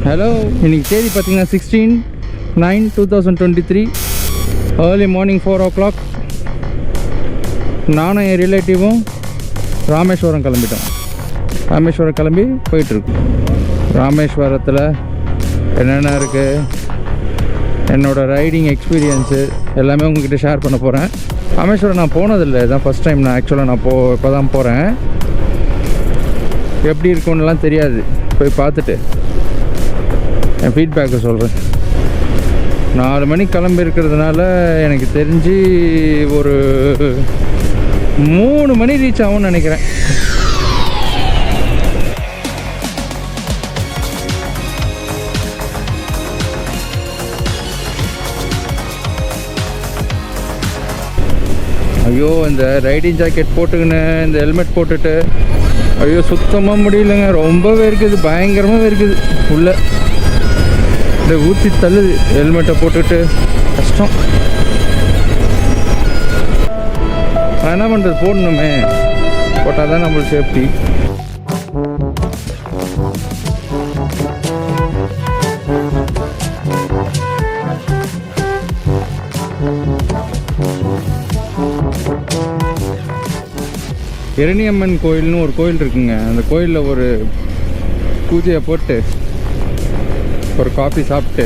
Hello, இன்னைக்கு தேதி பார்த்தீங்கன்னா 16/9/2023 ஏர்லி மார்னிங் 4 o'clock. நானும் என் ரிலேட்டிவும் ராமேஸ்வரம் கிளம்பிட்டோம். ராமேஸ்வரம் கிளம்பி போயிட்டுருக்கோம். ராமேஸ்வரத்தில் என்னென்ன இருக்குது, என்னோடய ரைடிங் எக்ஸ்பீரியன்ஸு எல்லாமே உங்கள்கிட்ட ஷேர் பண்ண போகிறேன். ராமேஸ்வரம் நான் போனதில்லை, இதுதான் ஃபஸ்ட் டைம். நான் இப்போ தான் போகிறேன். எப்படி இருக்குன்னுலாம் தெரியாது. போய் பார்த்துட்டு என் ஃபீட்பேக்கை சொல்கிறேன். 4 மணிக்கு கிளம்பி இருக்கிறதுனால எனக்கு தெரிஞ்சு ஒரு 3 மணி ரீச் ஆகும்னு நினைக்கிறேன். ஐயோ, இந்த ரைடிங் ஜாக்கெட் போட்டுக்கின்னு இந்த ஹெல்மெட் போட்டுட்டு ஐயோ சுத்தமாக முடியலைங்க. ரொம்பவே இருக்குது, பயங்கரமாக இருக்குது. உள்ள இந்த ஊற்றி தள்ளுது. ஹெல்மெட்டை போட்டுட்டு கஷ்டம். என்ன பண்ணுறது, போடணுமே, போட்டால் தான் நம்மளுக்கு சேஃப்டி. இரணியம்மன் கோயில்னு ஒரு கோயில் இருக்குங்க. அந்த கோயிலில் ஒரு பூஜையை போட்டு ஒரு காஃபி சாப்பிட்டு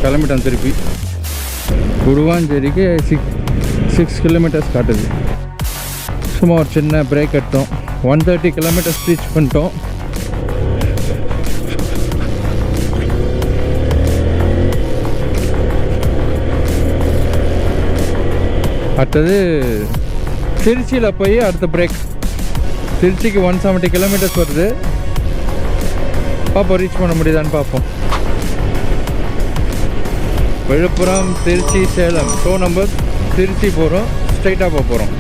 கிளம்பிட்டோம். திருப்பி குருவாஞ்சேரிக்கு 6 கிலோமீட்டர்ஸ் காட்டுது. சும்மா ஒரு சின்ன பிரேக் எடுத்தோம். 130 கிலோமீட்டர்ஸ் ரீச் பண்ணிட்டோம். அடுத்தது திருச்சியில் போய் அடுத்த பிரேக். திருச்சிக்கு 170 கிலோமீட்டர்ஸ் வருது. பார்ப்போம் ரீச் பண்ண முடியுதான்னு பார்ப்போம். விழுப்புரம், திருச்சி, சேலம். ஷோ நம்பர் திருச்சி போகிறோம். ஸ்ட்ரைட்டாக போக போகிறோம்.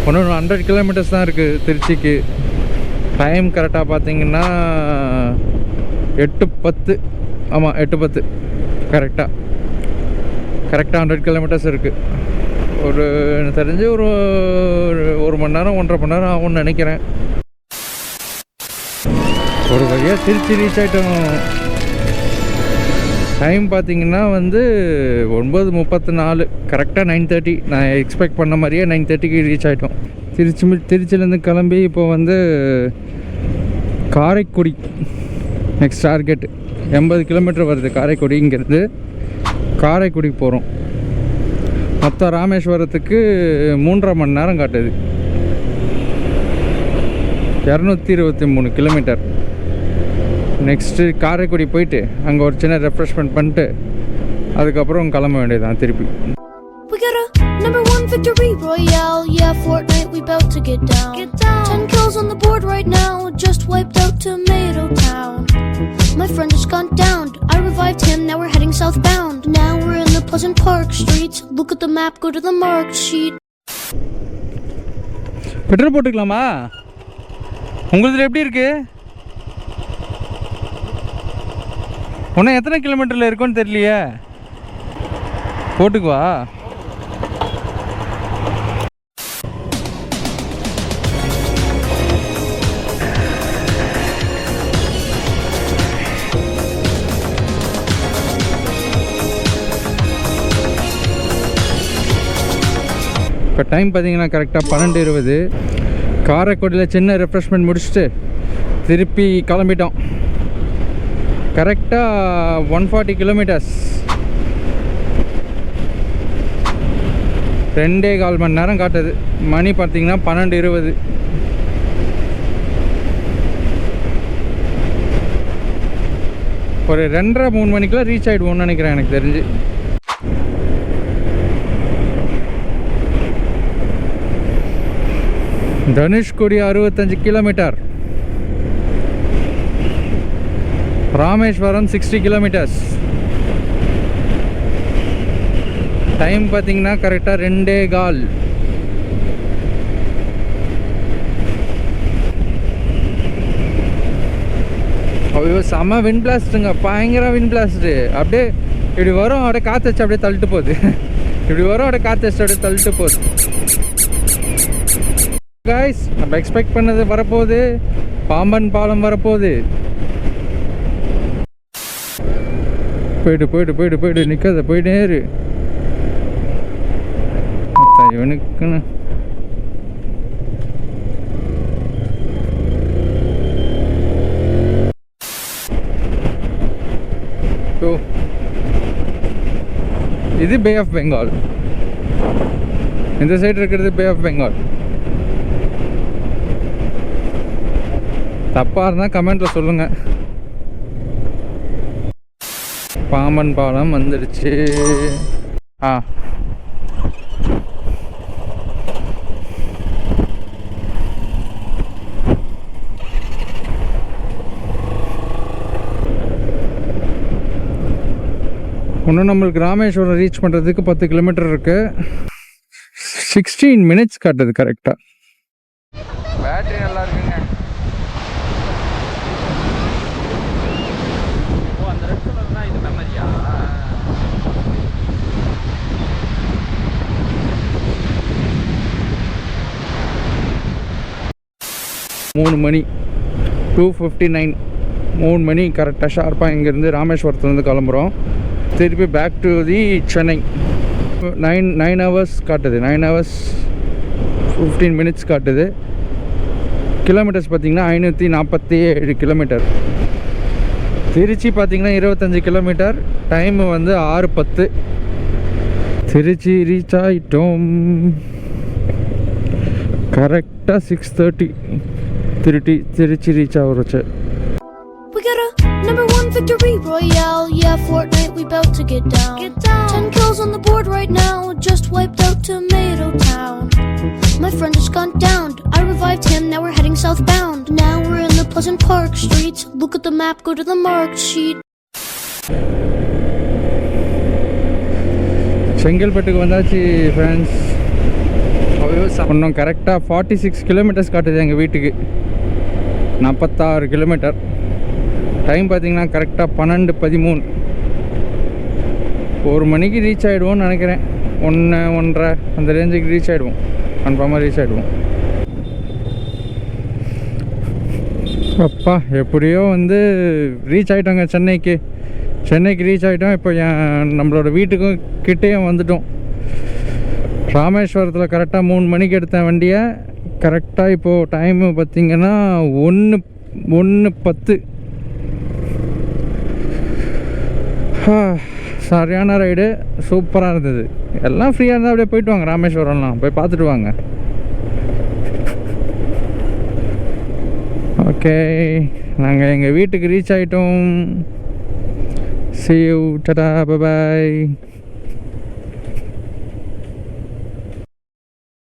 ஒன்று 100 கிலோமீட்டர்ஸ் தான் இருக்குது திருச்சிக்கு. டைம் கரெக்டாக பார்த்தீங்கன்னா 8:10. ஆமாம், 8:10 கரெக்டாக 100 கிலோமீட்டர்ஸ் இருக்குது. எனக்கு தெரிஞ்சு ஒரு மணி நேரம் 1.5 மணி நேரம் ஆகும்னு நினைக்கிறேன். ஒரு வகையாக திருச்சி ரீச் ஆகிட்டோம். டைம் பார்த்தீங்கன்னா 9:34. கரெக்டாக 9:30. நான் எக்ஸ்பெக்ட் பண்ண மாதிரியே 9:30க்கு ரீச் ஆகிட்டோம். திருச்சியிலேருந்து கிளம்பி இப்போ காரைக்குடி நெக்ஸ்ட் டார்கெட். 80 கிலோமீட்டர் வருது காரைக்குடிங்கிறது. காரைக்குடிக்கு போகிறோம். மொத்தம் ராமேஸ்வரத்துக்கு 3.5 மணி நேரம் காட்டுது. 223 கிலோமீட்டர். நெக்ஸ்ட்டு காரைக்குடி போயிட்டு அங்கே ஒரு சின்ன ரெஃப்ரெஷ்மெண்ட் பண்ணிட்டு அதுக்கப்புறம் கிளம்ப வேண்டியதுதான் திருப்பி. We got a number 1 victory royale. Yeah, Fortnite, we bout to get down. 10 kills on the board right now. Just wiped out Tomato Town. My friend has gone down. I revived him, now we're heading southbound. Now we're in the Pleasant Park streets. Look at the map, go to the marked sheet. Petrol போட்டுக்கலாமா? உங்களுக்கு எப்படி இருக்கு? இன்னும் எத்தனை கிலோமீட்டரில் இருக்குன்னு தெரியலையே. போட்டுக்குவா. இப்போ டைம் பார்த்தீங்கன்னா கரெக்டாக 12:20. காரைக்குடியில் சின்ன ரெஃப்ரெஷ்மெண்ட் முடிச்சுட்டு திருப்பி கிளம்பிட்டோம். கரெக்டாக 140 கிலோமீட்டர்ஸ். 2.25 மணி நேரம் காட்டுது. மணி பார்த்தீங்கன்னா 12:20. ஒரு 2:30-3 மணிக்கெலாம் ரீச் ஆகிடுவோம்னு நினைக்கிறேன் எனக்கு தெரிஞ்சு. Dhanushkodi 65 kilometre. Rameswaram 60 kilometres. Time பார்த்தீங்கன்னா கரெக்டாக 2.25. ஐயோ செம்ம விண்ட் பிளாஸ்ட்டுங்க, பயங்கர விண்ட் பிளாஸ்ட்டு. அப்படியே இப்படி வரும், அப்படியே காற்று வச்சு அப்படியே தள்ளிட்டு போகுது. இப்படி வரும் அப்படியே காற்று அப்படியே தள்ளிட்டு போகுது. காய்ஸ், நம்ம எக்ஸ்பெக்ட் பண்ணது வரப்போகுது. பாம்பன் பாலம் வரப்போகுது. போயிட்டு போயிட்டு போயிட்டு போயிட்டு நிற்காத, போயிட்டே இரு. இவனுக்குன்னு இது பே ஆஃப் பெங்கால். இந்த சைடு இருக்கிறது பே ஆஃப் பெங்கால். தப்பாக இருந்தால் கமெண்ட்டில் சொல்லுங்கள். பாம்பன் பாலம் வந்துடுச்சு. ஆ, இன்னும் நம்மளுக்கு ராமேஸ்வரம் ரீச் பண்ணுறதுக்கு 10 கிலோமீட்டர் இருக்குது. 16 மினிட்ஸ் காட்டுது கரெக்டாக. பேட்டரி நல்லா இருக்குங்க. அந்த ரெட் கலர் தான் இது மெமரியா? 3 மணி 2:59. 3 மணி கரெக்டாக ஷார்ப்பாக இங்கேருந்து ராமேஸ்வரத்துலேருந்து கிளம்புறோம். திருப்பி back to the Chennai. 9 hours காட்டுது. 9 ஹவர்ஸ் 15 மினிட்ஸ் காட்டுது. கிலோமீட்டர்ஸ் பார்த்திங்கன்னா 547 கிலோமீட்டர். திருச்சி பார்த்திங்கன்னா 25 கிலோமீட்டர். டைமு வந்து 6:10. திருச்சி ரீச் ஆகிட்டோம் கரெக்டாக 6:30. திருச்சி ரீச் ஆகுறச்சு. We got a #1 victory royale. Yeah, Fortnite, we bout to get down. 10 kills on the board right now. Just wiped out Tomato Town. My friend has gone down. I revived him. Now we're heading southbound. Now we're in the Pleasant Park streets. Look at the map. Go to the marked sheet. செங்கல்பட்டுக்கு வந்தாச்சு friends. இன்னும் கரெக்டாக 46 kilometres காட்டுது எங்கள் வீட்டுக்கு. 46 kilometre. Time பார்த்திங்கன்னா கரெக்டாக 12:13. 1 மணிக்கு reach ஆகிடுவோம்னு நினைக்கிறேன். 1:30 அந்த ரேஞ்சுக்கு ரீச் ஆகிடுவோம். கன்ஃபார்மாக ரீச் ஆகிடுவோம். அப்பா, எப்படியோ வந்து ரீச் ஆகிட்டோங்க சென்னைக்கு ரீச் ஆகிட்டோம். இப்போ நம்மளோட வீட்டுக்கும் கிட்டேயும் வந்துட்டோம். ராமேஸ்வரத்தில் கரெக்டாக 3 மணிக்கு எடுத்தேன் வண்டியை. கரெக்டாக இப்போது டைமு பார்த்திங்கன்னா 1:10. சரியான ரைடு, சூப்பராக இருந்தது. எல்லாம் ஃப்ரீயாக இருந்தால் அப்படியே போயிட்டு வாங்க. ராமேஸ்வரம்லாம் போய் பார்த்துட்டு வாங்க. ஓகே, நாங்கள் எங்கள் வீட்டுக்கு ரீச் ஆகிட்டோம். See you, tada, bye bye.